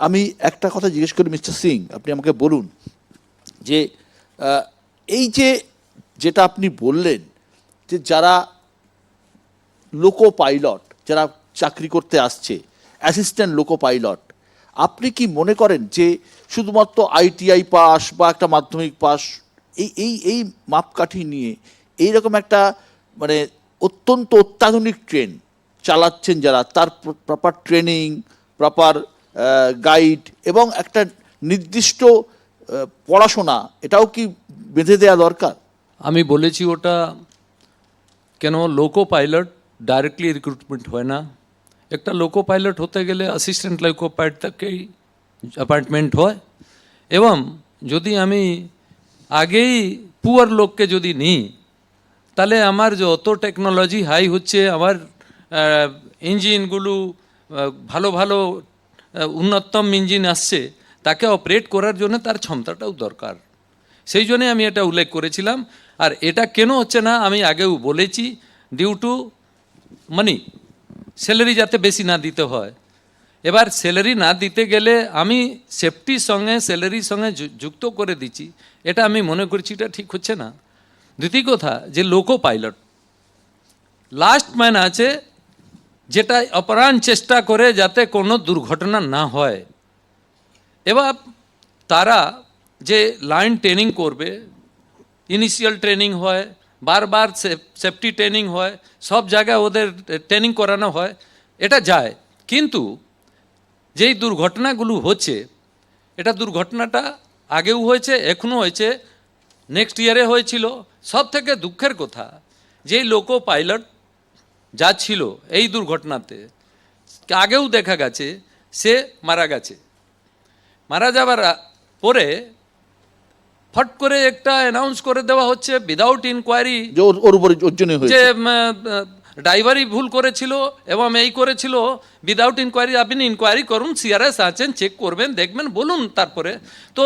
আমি একটা কথা জিজ্ঞেস করি মিস্টার সিং, আপনি আমাকে বলুন যে এই যে যেটা আপনি বললেন যে যারা লোকো পাইলট, যারা চাকরি করতে আসছে, অ্যাসিস্ট্যান্ট লোকো পাইলট, আপনি কি মনে করেন যে শুধুমাত্র আইটিআই পাস বা একটা মাধ্যমিক পাস এই এই এই মাপকাঠি নিয়ে এইরকম একটা মানে অত্যন্ত অত্যাধুনিক ট্রেন চালাচ্ছেন যারা, তার প্রপার ট্রেনিং, প্রপার গাইড এবং একটা নির্দিষ্ট পড়াশোনা, এটাও কি বেঁধে দেওয়া দরকার? আমি বলেছি ওটা কেন লোকো পাইলট ডাইরেক্টলি রিক্রুটমেন্ট হয় না। একটা লোকো পাইলট হতে গেলে অ্যাসিস্ট্যান্ট লোকো পাইলট থেকেই অ্যাপয়েন্টমেন্ট হয়। এবং যদি আমি আগেই পুয়ার লোককে যদি নিই তাহলে আমার যত টেকনোলজি হাই হচ্ছে, আমার ইঞ্জিনগুলো ভালো ভালো উন্নতম ইঞ্জিন আসছে, তাকে অপারেট করার জন্য তার ক্ষমতাটাও দরকার। সেই জন্যে আমি এটা উল্লেখ করেছিলাম। আর এটা কেন হচ্ছে না আমি আগেও বলেছি, ডিউ টু মানি, স্যালারি যাতে বেশি না দিতে হয়। এবার স্যালারি না দিতে গেলে আমি সেফটির সঙ্গে স্যালারির সঙ্গে যুক্ত করে দিচ্ছি, এটা আমি মনে করছি এটা ঠিক হচ্ছে না। দ্বিতীয় কথা যে লোকো পাইলট লাস্ট ম্যান আছে, যেটা অপরাণ চেষ্টা করে যাতে কোনো দুর্ঘটনা না হয়। এবার তারা যে লাইন ট্রেনিং করবে, ইনিশিয়াল ট্রেনিং হয়, বারবার সেফটি ট্রেনিং হয়, সব জায়গায় ওদের ট্রেনিং করানো হয়, এটা যায়। কিন্তু যেই দুর্ঘটনাগুলো হচ্ছে, এটা দুর্ঘটনাটা আগেও হয়েছে, এখনও হয়েছে, নেক্সট ইয়ারে হয়েছিল। সব থেকে দুঃখের কথা যেই লোকো পাইলট যা ছিল এই দুর্ঘটনাতে, আগেও দেখা গেছে সে মারা গেছে। মারা যাবার পরে ফট করে একটা অ্যানাউন্স করে দেওয়া হচ্ছে উইদাউট ইনকোয়ারি যে ড্রাইভারই ভুল করেছিল এবং এই করেছিল। উইদাউট ইনকোয়ারি, আপনি ইনকোয়ারি করুন, সিআরএস আছেন, চেক করবেন, দেখবেন, বলুন তারপরে। তো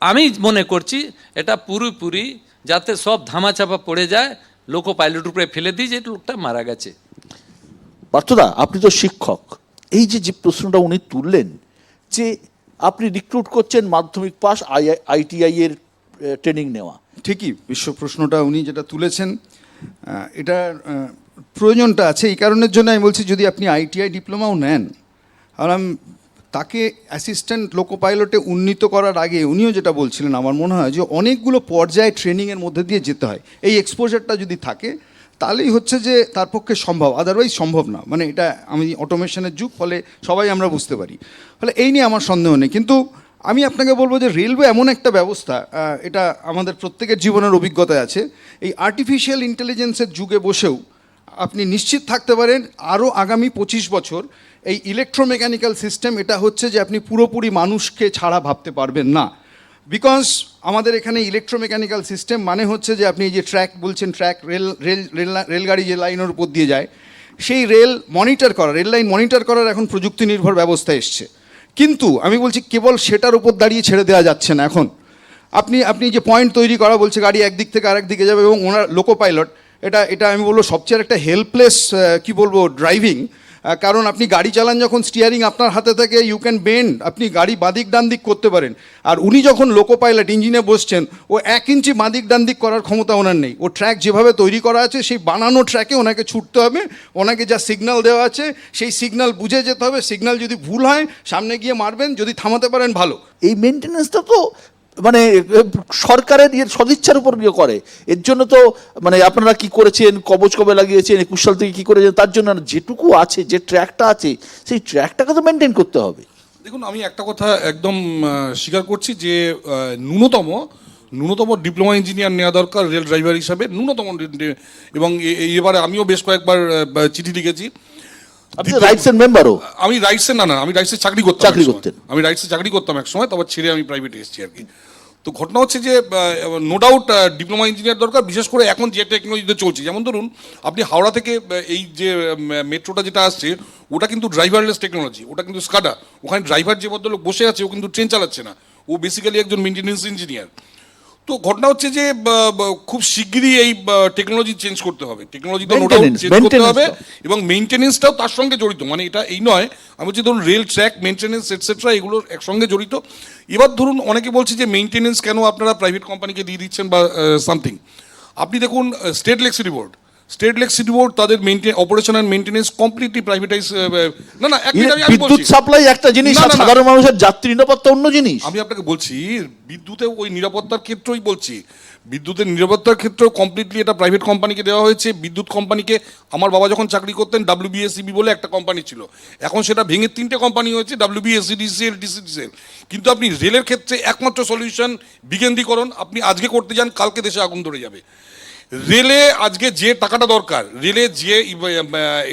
আমি মনে করছি এটা পুরোপুরি যাতে সব ধামাচাপা পড়ে যায়, লোকো পাইলট উপরে ফেলে দিই যে লোকটা মারা গেছে। পার্থদা, আপনি তো শিক্ষক, এই যে যে প্রশ্নটা উনি তুললেন যে আপনি রিক্রুট করছেন মাধ্যমিক পাস, আইটিআই এর ট্রেনিং নেওয়া, ঠিকই বিশ্ব প্রশ্নটা উনি যেটা তুলেছেন, এটার প্রয়োজনটা আছে। এই কারণের জন্য আমি বলছি যদি আপনি আইটিআই ডিপ্লোমাও নেন, আর তাকে অ্যাসিস্ট্যান্ট লোকো পাইলটে উন্নীত করার আগে উনিও যেটা বলছিলেন, আমার মনে হয় যে অনেকগুলো পর্যায়ে ট্রেনিংয়ের মধ্যে দিয়ে যেতে হয়। এই এক্সপোজারটা যদি থাকে তাহলেই হচ্ছে যে তার পক্ষে সম্ভব, আদারওয়াইজ সম্ভব না। মানে এটা আমি অটোমেশনের যুগ, ফলে সবাই আমরা বুঝতে পারি, ফলে এই নিয়ে আমার সন্দেহ নেই। কিন্তু আমি আপনাকে বলবো যে রেলওয়ে এমন একটা ব্যবস্থা, এটা আমাদের প্রত্যেকের জীবনের অভিজ্ঞতায় আছে, এই আর্টিফিশিয়াল ইন্টেলিজেন্সের যুগে বসেও আপনি নিশ্চিত থাকতে পারেন আরও আগামী 25 বছর এই ইলেকট্রোমেকানিক্যাল সিস্টেম, এটা হচ্ছে যে আপনি পুরোপুরি মানুষকে ছাড়া ভাবতে পারবেন না। বিকজ আমাদের এখানে ইলেকট্রোমেকানিক্যাল সিস্টেম মানে হচ্ছে যে আপনি যে ট্র্যাক বলছেন, ট্র্যাক রেলগাড়ি যে লাইনের উপর দিয়ে যায়, সেই রেল মনিটর করা, রেল লাইন মনিটর করার এখন প্রযুক্তি নির্ভর ব্যবস্থা এসছে। কিন্তু আমি বলছি কেবল সেটার উপর দাঁড়িয়ে ছেড়ে দেওয়া যাচ্ছে না। এখন আপনি যে পয়েন্ট তৈরি করা বলছে গাড়ি একদিক থেকে আরেক দিকে যাবে, এবং ওনার লোকো পাইলট, এটা আমি বলবো সবচেয়ে একটা হেল্পলেস কি বলবো ড্রাইভিং। কারণ আপনি গাড়ি চালান যখন স্টিয়ারিং আপনার হাতে থেকে, ইউ ক্যান বেন্ড, আপনি গাড়ি বাদিক ডান দিক করতে পারেন। আর উনি যখন লোকো পাইলট ইঞ্জিনে বসছেন, ও 1 ইঞ্চি বাদিক ডান দিক করার ক্ষমতা ওনার নেই। ও ট্র্যাক যেভাবে তৈরি করা আছে সেই বানানো ট্র্যাকে ওনাকে ছুটতে হবে, ওনাকে যা সিগন্যাল দেওয়া আছে সেই সিগন্যাল বুঝে যেতে হবে। সিগন্যাল যদি ভুল হয় সামনে গিয়ে মারবেন, যদি থামাতে পারেন ভালো। এই মেনটেন্যান্সটা তো মানে সরকারের সদিচ্ছার উপর ইয়ে করে। এর জন্য তো মানে আপনারা কি করেছেন, কবচ কবে লাগিয়েছেন, 21 সাল থেকে কি করেছেন, তার জন্য যেটুকু আছে, যে ট্র্যাকটা আছে, সেই ট্র্যাকটাকে তো মেনটেন করতে হবে। দেখুন, আমি একটা কথা একদম স্বীকার করছি যে ন্যূনতম ডিপ্লোমা ইঞ্জিনিয়ার নেওয়া দরকার রেল ড্রাইভার হিসাবে, ন্যূনতম। এবং এবারে আমিও বেশ কয়েকবার চিঠি লিখেছি। আপনি রাইটসের মেম্বারও? আমি রাইটসের আমি রাইটসে চাকরি করতাম। আমি রাইটসে চাকরি করতাম এক সময়, তারপর ছেড়ে আমি প্রাইভেটে এসেছি আর কি। তো ঘটনা হচ্ছে যে নো ডাউট ডিপ্লোমা ইঞ্জিনিয়ার দরকার, বিশেষ করে এখন যে টেকনোলজিতে চলছে। যেমন ধরুন, আপনি হাওড়া থেকে এই যে মেট্রোটা যেটা আসছে, ওটা কিন্তু ড্রাইভারলেস টেকনোলজি, ওটা কিন্তু স্কাডা। ওখানে ড্রাইভার যে ভদ্রলোক বসে আছে, ও কিন্তু ট্রেন চালাচ্ছে না, ও বেসিক্যালি একজন মেনটেন্যান্স ইঞ্জিনিয়ার। তো ঘটনা হচ্ছে যে খুব শিগগিরই এই টেকনোলজি চেঞ্জ করতে হবে, টেকনোলজি তো Maintenance, চেঞ্জ করতে হবে, maintenance এবং মেনটেনেন্সটাও তার সঙ্গে জড়িত। মানে এটা এই নয়, আমি বলছি ধরুন রেল ট্র্যাক মেনটেনেন্স এটসেট্রা এগুলোর একসঙ্গে জড়িত। এবার ধরুন অনেকে বলছে যে মেনটেনেন্স কেন আপনারা প্রাইভেট কোম্পানিকে দিয়ে দিচ্ছেন বা সামথিং। আপনি দেখুন স্টেট ইলেকট্রিসিটি বোর্ড তাদের operation and maintenance completely privatise. না এক মিনিট আমি বিদ্যুৎ বলছি। সাপ্লাই একটা জিনিস, না, আর না, না। সাধারণ মানুষের যাত্রী নিরাপত্তা অন্য জিনিস। আমি আপনাকে বলছি বিদ্যুতে ওই নিরাপত্তার ক্ষেত্রেই বলছি, বিদ্যুতের নিরাপত্তার ক্ষেত্রেও কমপ্লিটলি এটা প্রাইভেট কোম্পানিকে দেওয়া হয়েছে। বিদ্যুৎ কোম্পানিকে আমার বাবা যখন চাকরি করতেন WBSEB বলে একটা কোম্পানি ছিল, এখন সেটা ভেঙে 3টে কোম্পানি হয়েছে, WBSE, DCL, DCCL। কিন্তু আপনি রেলের ক্ষেত্রে একমাত্র সলিউশন বিকেন্দ্রীকরণ। আপনি আজকে করতে যান, কালকে দেশে আগুন ধরে যাবে। রেলে আজকে যে টাকাটা দরকার, রেলে যে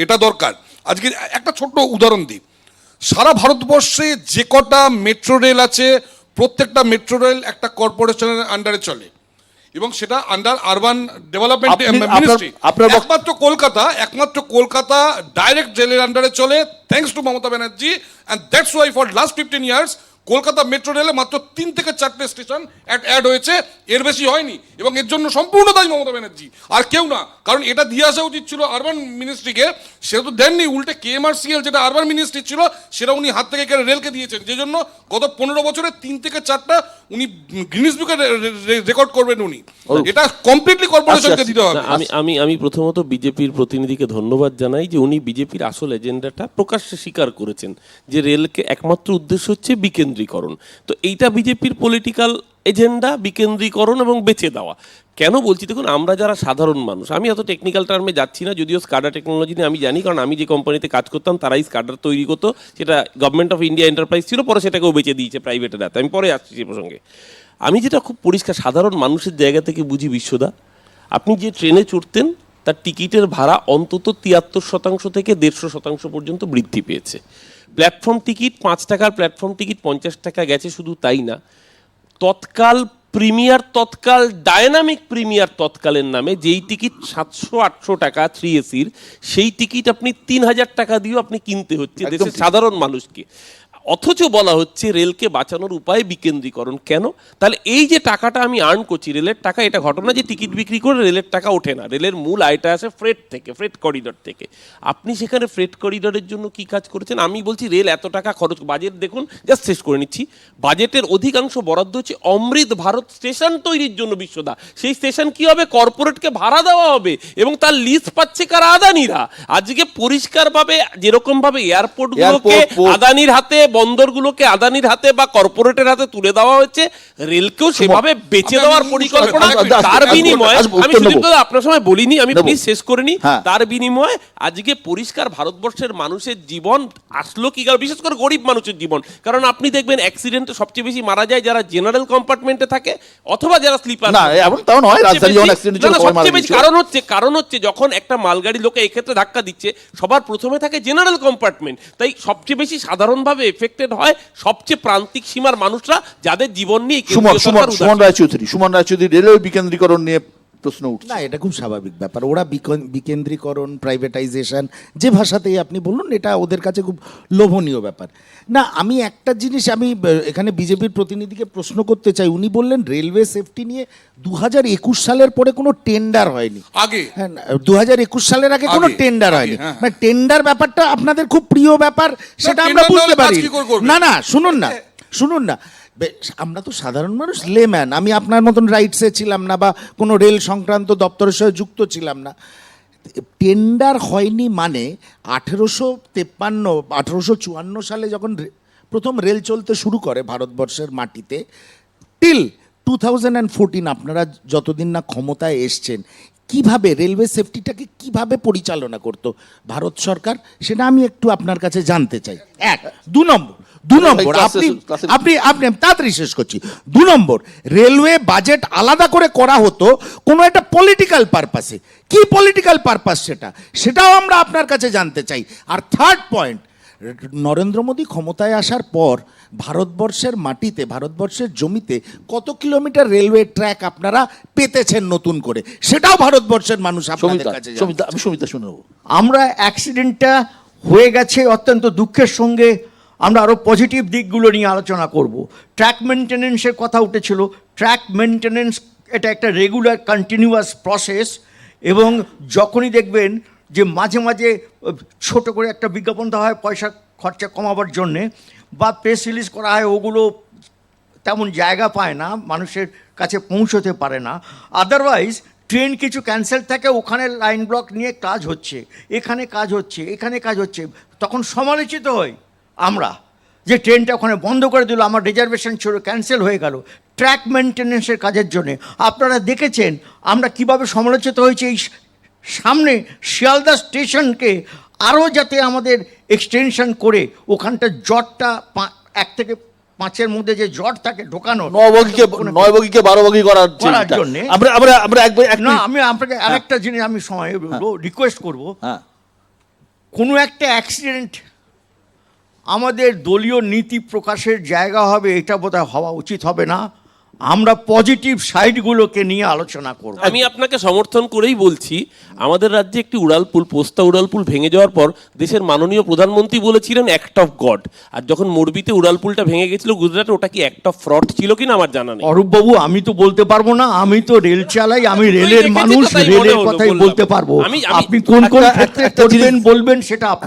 এটা দরকার, আজকে একটা ছোট্ট উদাহরণ দিই। সারা ভারতবর্ষে যে কটা মেট্রো রেল আছে, প্রত্যেকটা মেট্রো রেল একটা কর্পোরেশনের আন্ডারে চলে, এবং সেটা আন্ডার আরবান ডেভেলপমেন্ট মিনিস্ট্রি। একমাত্র কলকাতা ডাইরেক্ট রেলের আন্ডারে চলে, thanks to Mamata Banerjee. And that's why for last 15 years Kolkata metro রেলে মাত্র 3 থেকে 4টে স্টেশন অ্যাড হয়েছে, এর বেশি হয়নি, এবং এর জন্য সম্পূর্ণ দায়ী মমতা ব্যানার্জি, আর কেউ না। কারণ এটা দিয়ে আসা উচিত ছিল আরবান মিনিস্ট্রিকে, সেটা তো দেননি। উল্টে KMRCL যেটা আরবান মিনিস্ট্রি ছিল, সেটা উনি হাত থেকে কেড়ে রেলকে দিয়েছেন, যে জন্য গত 15 বছরে 3 থেকে 4টা উনি গিনিস বুকে রেকর্ড করবেন উনি। এটা কমপ্লিটলি কর্পোরেশনকে দিতে হবে। না, আমি প্রথমত বিজেপির প্রতিনিধিকে ধন্যবাদ জানাই যে উনি বিজেপির আসল এজেন্ডাটা প্রকাশ্যে স্বীকার করেছেন, যে রেলকে একমাত্র উদ্দেশ্য হচ্ছে বিকেন্দ্রীকরণ। তো এইটা বিজেপির পলিটিক্যাল এজেন্ডা, বিকেন্দ্রীকরণ এবং বেঁচে দেওয়া। কেন বলছি দেখুন, আমরা যারা সাধারণ মানুষ, আমি অত টেকনিক্যাল টার্মে যাচ্ছি না, যদিও স্কাডা টেকনোলজি নিয়ে আমি জানি, কারণ আমি যে কোম্পানিতে কাজ করতাম তারাই স্কাডার তৈরি করতো, সেটা গভর্নমেন্ট অফ ইন্ডিয়া এন্টারপ্রাইজ ছিল, পরে সেটাকেও বেঁচে দিয়েছে প্রাইভেটের হাতে। আমি পরে আসছি সে প্রসঙ্গে। আমি যেটা খুব পরিষ্কার সাধারণ মানুষের জায়গা থেকে বুঝি বিশ্বদা, আপনি যে ট্রেনে চড়তেন তার টিকিটের ভাড়া অন্তত 73% থেকে 150% পর্যন্ত বৃদ্ধি পেয়েছে। প্ল্যাটফর্ম টিকিট 5 টাকার প্ল্যাটফর্ম টিকিট 50 টাকা গেছে। শুধু তাই না, তৎকাল প্রিমিয়ার, তৎকাল ডায়নামিক প্রিমিয়ার তৎকালের নামে যেই টিকিট 700-800 টাকা 3AC-র, সেই টিকিট আপনি 3000 টাকা দিয়েও আপনি কিনতে হচ্ছে দেশের সাধারণ মানুষকে। অথচ বলা হচ্ছে রেলকে বাঁচানোর উপায় বিকেন্দ্রীকরণ। কেন? তাহলে এই যে টাকাটা আমি আর্ন করছি রেলের টাকা, এটা ঘটনা যে টিকিট বিক্রি করে রেলের টাকা ওঠে না, রেলের মূল আয়টা আসে ফ্রেট থেকে, ফ্রেট করিডর থেকে। আপনি সেখানে ফ্রেট করিডরের জন্য কি কাজ করেছেন? আমি বলছি রেল এত টাকা খরচ, বাজেট দেখুন, জাস্ট শেষ করে নিচ্ছি, বাজেটের অধিকাংশ বরাদ্দ হচ্ছে অমৃত ভারত স্টেশন তৈরির জন্য বিশ্বদা। সেই স্টেশন কি হবে? কর্পোরেটকে ভাড়া দেওয়া হবে, এবং তার লিজ পাচ্ছে কারা? আদানিরা। আজকে পরিষ্কারভাবে যেরকমভাবে এয়ারপোর্টগুলোকে আদানির হাতে, বন্দরগুলোকে আদানির হাতে বা কর্পোরেটের হাতে তুলে দেওয়া হয়েছে, রেলকেও সেভাবে বেচে দেওয়ার পরিকল্পনা। তার বিনিময়ে আমি সুদীপ্ত আপনার সময় বলিনি, আমি প্লিজ শেষ করে নি। তার বিনিময়ে আজকে পরিষ্কার ভারতবর্ষের মানুষের জীবন আসলো কি গেল, বিশেষ করে গরিব মানুষের জীবন। কারণ আপনি দেখবেন অ্যাক্সিডেন্টে সবচেয়ে বেশি মারা যায় যারা জেনারেল কম্পার্টমেন্টে থাকে অথবা যারা স্লিপার। না, এমন তেমন হয়, রাজধানী যখন অ্যাক্সিডেন্ট হচ্ছে সবাই মারা গেছে। কারণ হচ্ছে যখন একটা মালগাড়ি লোকে এই ক্ষেত্রে ধাক্কা দিচ্ছে, সবার প্রথমে থাকে জেনারেল কম্পার্টমেন্ট, তাই সবচেয়ে বেশি সাধারণভাবে এফেক্টেড হয় সবচেয়ে প্রান্তিক সীমার মানুষরা, যাদের জীবন নিয়ে সুমন রায়চৌধুরী রেলওয়ে বিকেন্দ্রীকরণ নিয়ে প্রশ্ন উঠছে। না, এটা খুব স্বাভাবিক ব্যাপার। ওরা বিকেন্দ্রীকরণ, প্রাইভেটাইজেশন যে ভাষাতেই আপনি বলুন, এটা ওদের কাছে খুব লোভনীয় ব্যাপার। না, আমি একটা জিনিস এখানে বিজেপির প্রতিনিধিকে প্রশ্ন করতে চাই। উনি বললেন রেলওয়ে সেফটি নিয়ে 2021 সালের পরে কোনো টেন্ডার হয়নি। আগে হ্যাঁ, 2021 সালের আগে কোনো টেন্ডার হয়নি। মানে টেন্ডার ব্যাপারটা আপনাদের খুব প্রিয় ব্যাপার, সেটা আমরা বুঝতে পারি। না, শুনুন না, আমরা তো সাধারণ মানুষ, লেম্যান। আমি আপনার মতন রাইটসে ছিলাম না বা কোনো রেল সংক্রান্ত দপ্তরের সাথে যুক্ত ছিলাম না। টেন্ডার হয়নি মানে 1853-1854 সালে যখন প্রথম রেল চলতে শুরু করে ভারতবর্ষের মাটিতে, টিল 2014 আপনারা যতদিন না ক্ষমতায় এসছেন, কিভাবে রেলওয়ে সেফটিটাকে কিভাবে পরিচালনা করতো ভারত সরকার, সেটা আমি একটু আপনার কাছে জানতে চাই। দু নম্বর আপনি তাড়াতাড়ি শেষ করছি। 2 নম্বর, রেলওয়ে বাজেট আলাদা করে করা হতো কোনো একটা পলিটিক্যাল পারপাসে। কি পলিটিক্যাল পারপাস সেটাও আমরা আপনার কাছে জানতে চাই। আর 3rd পয়েন্ট, নরেন্দ্র মোদী ক্ষমতায় আসার পর ভারতবর্ষের মাটিতে, ভারতবর্ষের জমিতে কত কিলোমিটার রেলওয়ে ট্র্যাক আপনারা পেতেছেন নতুন করে, সেটাও ভারতবর্ষের মানুষ আপনাদের কাছে জানতে চায়। আমি সুমিতা শুনে নেবো। আমরা অ্যাক্সিডেন্টটা হয়ে গেছে অত্যন্ত দুঃখের সঙ্গে আমরা আরও পজিটিভ দিকগুলো নিয়ে আলোচনা করব। ট্র্যাক মেনটেনেন্সের কথা উঠেছিল। ট্র্যাক মেনটেনেন্স এটা একটা রেগুলার কন্টিনিউয়াস প্রসেস, এবং যখনই দেখবেন যে মাঝে মাঝে ছোট করে একটা বিজ্ঞাপন দেওয়া হয় পয়সা খরচা কমাবার জন্যে, বা প্রেস রিলিজ করা হয়, ওগুলো তেমন জায়গা পায় না, মানুষের কাছে পৌঁছতে পারে না। আদারওয়াইজ ট্রেন কিছু ক্যান্সেল থাকে, ওখানে লাইন ব্লক নিয়ে কাজ হচ্ছে, এখানে কাজ হচ্ছে, এখানে কাজ হচ্ছে, তখন সমালোচিত হই আমরা যে ট্রেনটা ওখানে বন্ধ করে দিল, আমার রিজার্ভেশন ছিল, ক্যান্সেল হয়ে গেল ট্র্যাক মেনটেন্যান্সের কাজের জন্যে। আপনারা দেখেছেন আমরা কিভাবে সমালোচিত হয়েছে এই সামনে শিয়ালদা স্টেশনকে আরও যাতে আমাদের এক্সটেনশন করে ওখানটা জটটা 1 থেকে 5-এর মধ্যে যে জট থাকে ঢোকানো, 9 বগিকে 12 বগি করার চিন্তা। জন্যে আমরা একবার না, আমি আপনাকে আরেকটা জিনিস আমি সময় বলবো, রিকোয়েস্ট করব, হ্যাঁ, কোনো একটা অ্যাক্সিডেন্ট আমাদের দলীয় নীতি প্রকাশের জায়গা হবে, এটা বোধহয় হওয়া উচিত হবে না। আমরা পজিটিভ সাইডগুলোকে নিয়ে আলোচনা করব। আমি আপনাকে সমর্থন করেই বলছি, আমাদের রাজ্যে একটি উড়ালপুল, পোস্তা উড়ালপুল ভেঙে যাওয়ার পর দেশের মাননীয় প্রধানমন্ত্রী বলেছিলেন অ্যাক্ট অফ গড। আর যখন মোরবিতে উড়ালপুলটা ভেঙে গেছিল গুজরাটে, ওটা কি অ্যাক্ট অফ ফ্রড ছিল কিনা আমার জানা নেই। অরূপবাবু, আমি তো বলতে পারবো না, আমি তো রেল চালাই, আমি রেলের দেখেছি তো মানুষ, তাই মনে রেলের হলো, কথাই বললাম। বলতে পারবো। আমি- আপনি কোন কোন একটা- ক্ষেত্রে একটা জিনিস- করবেন বলবেন সেটা